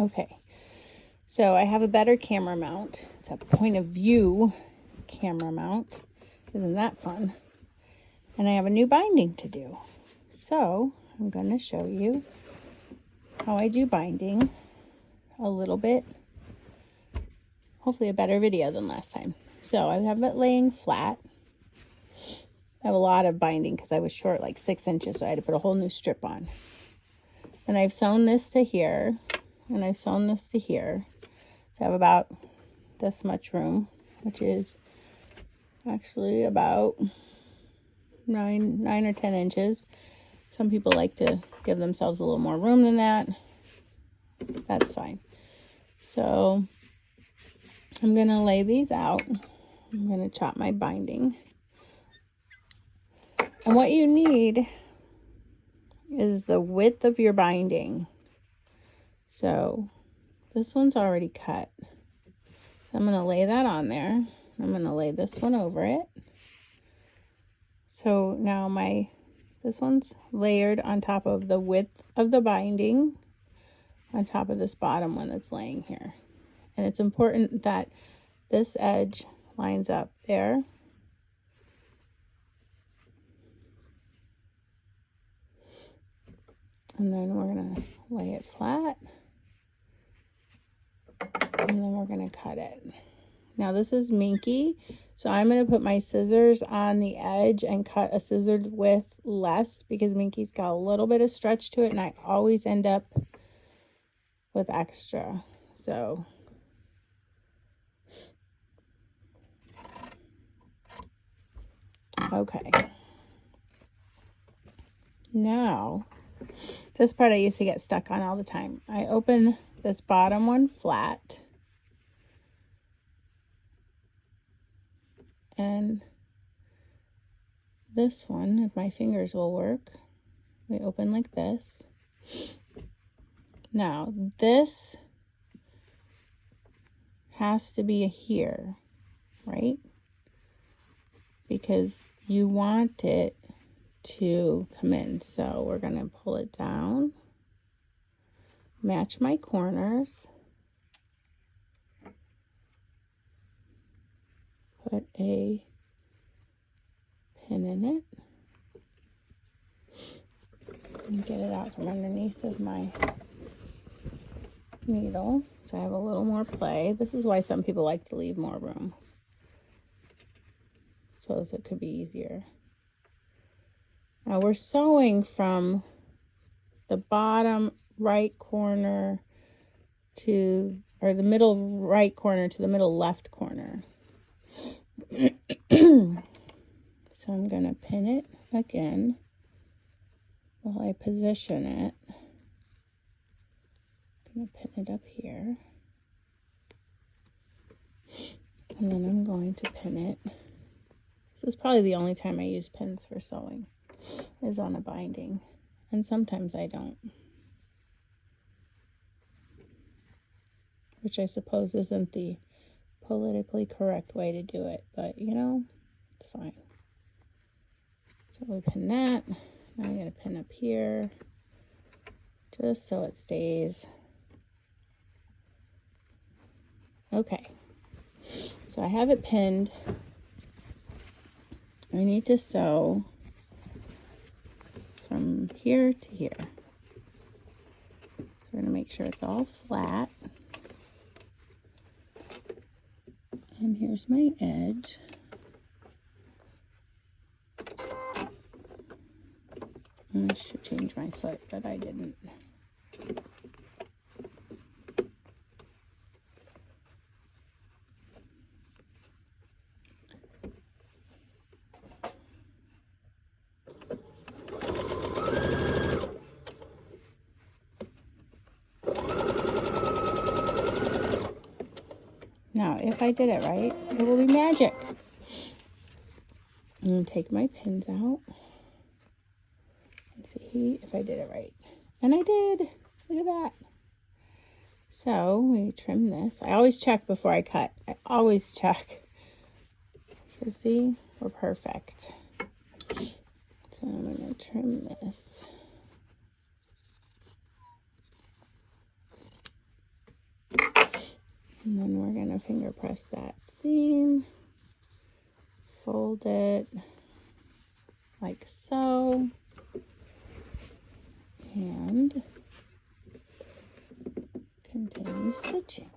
Okay, so I have a better camera mount. It's a point of view camera mount. Isn't that fun? And I have a new binding to do. So I'm going to show you how I do binding a little bit. Hopefully a better video than last time. So I have it laying flat. I have a lot of binding because I was short like 6 inches, so I had to put a whole new strip on. And I've sewn this to here, and I've sewn this to here. So I have about this much room, which is actually about 9 or 10 inches. Some people like to give themselves a little more room than that. That's fine. So I'm going to lay these out. I'm going to chop my binding. And what you need is the width of your binding. So this one's already cut. So I'm going to lay that on there. I'm going to lay this one over it. So now this one's layered on top of the width of the binding on top of this bottom one that's laying here. And it's important that this edge lines up there. And then we're going to lay it flat. And then we're going to cut it. Now this is minky, so I'm going to put my scissors on the edge and cut a scissored width less because minky's got a little bit of stretch to it and I always end up with extra. So okay. Now, this part I used to get stuck on all the time. I open this bottom one flat. And this one, if my fingers will work, we open like this. Now, this has to be here, right? Because you want it to come in. So we're going to pull it down, match my corners, put a pin in it, and get it out from underneath of my needle so I have a little more play. This is why some people like to leave more room. I suppose it could be easier. Now we're sewing from the bottom right corner to, or the middle right corner to the middle left corner. So I'm going to pin it again while I position it. I'm going to pin it up here. And then I'm going to pin it. This is probably the only time I use pins for sewing, is on a binding. And sometimes I don't. Which I suppose isn't the politically correct way to do it, but you know, it's fine. So we pin that. Now I'm going to pin up here just so it stays. Okay, so I have it pinned. I need to sew from here to here. So we're going to make sure it's all flat. And here's my edge. I should change my foot, but I didn't. Now, if I did it right, it will be magic. I'm going to take my pins out and see if I did it right. And I did. Look at that. So we trim this. I always check before I cut. I always check. Because see, we're perfect. So I'm going to trim this. And then we're going to finger press that seam, fold it like so, and continue stitching.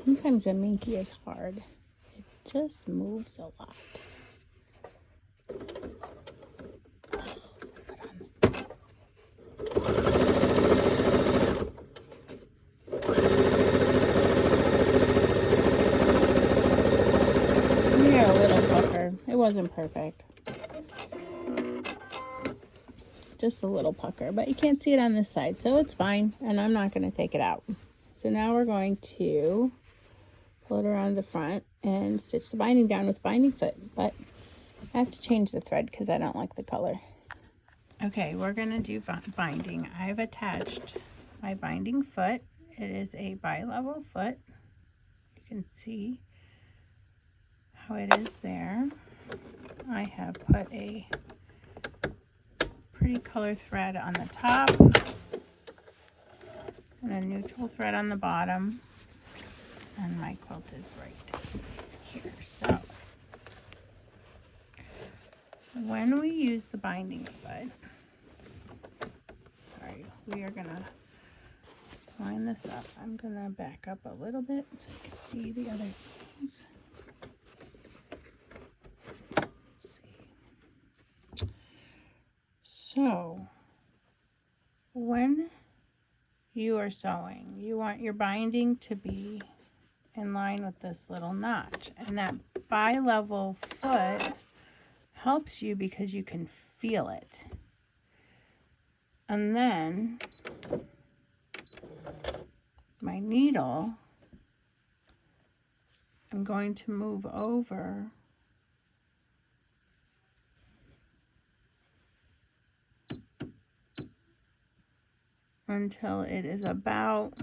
Sometimes a minky is hard. It just moves a lot. Yeah, a little pucker. It wasn't perfect. Just a little pucker, but you can't see it on this side, so it's fine, and I'm not going to take it out. So now we're going to pull it around the front and stitch the binding down with binding foot, but I have to change the thread because I don't like the color. Okay, we're going to do binding. I've attached my binding foot. It is a bi-level foot. You can see how it is there. I have put a pretty color thread on the top and a neutral thread on the bottom, and my quilt is right here. So when we use the binding foot, we are gonna line this up. I'm gonna back up a little bit so you can see the other things. Let's see. So when you are sewing, you want your binding to be in line with this little notch, and that bi-level foot helps you because you can feel it. And then my needle, I'm going to move over until it is about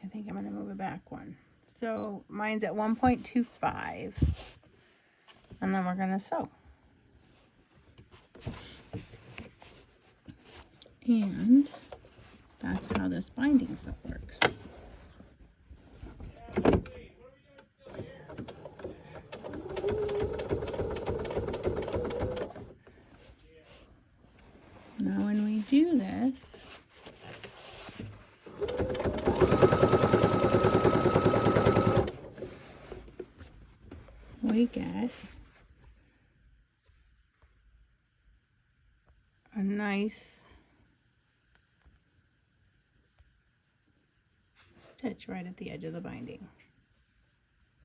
I think I'm going to move it back one. So mine's at 1.25, and then we're going to sew. And that's how this binding foot works. Now when we do this, we get a nice stitch right at the edge of the binding.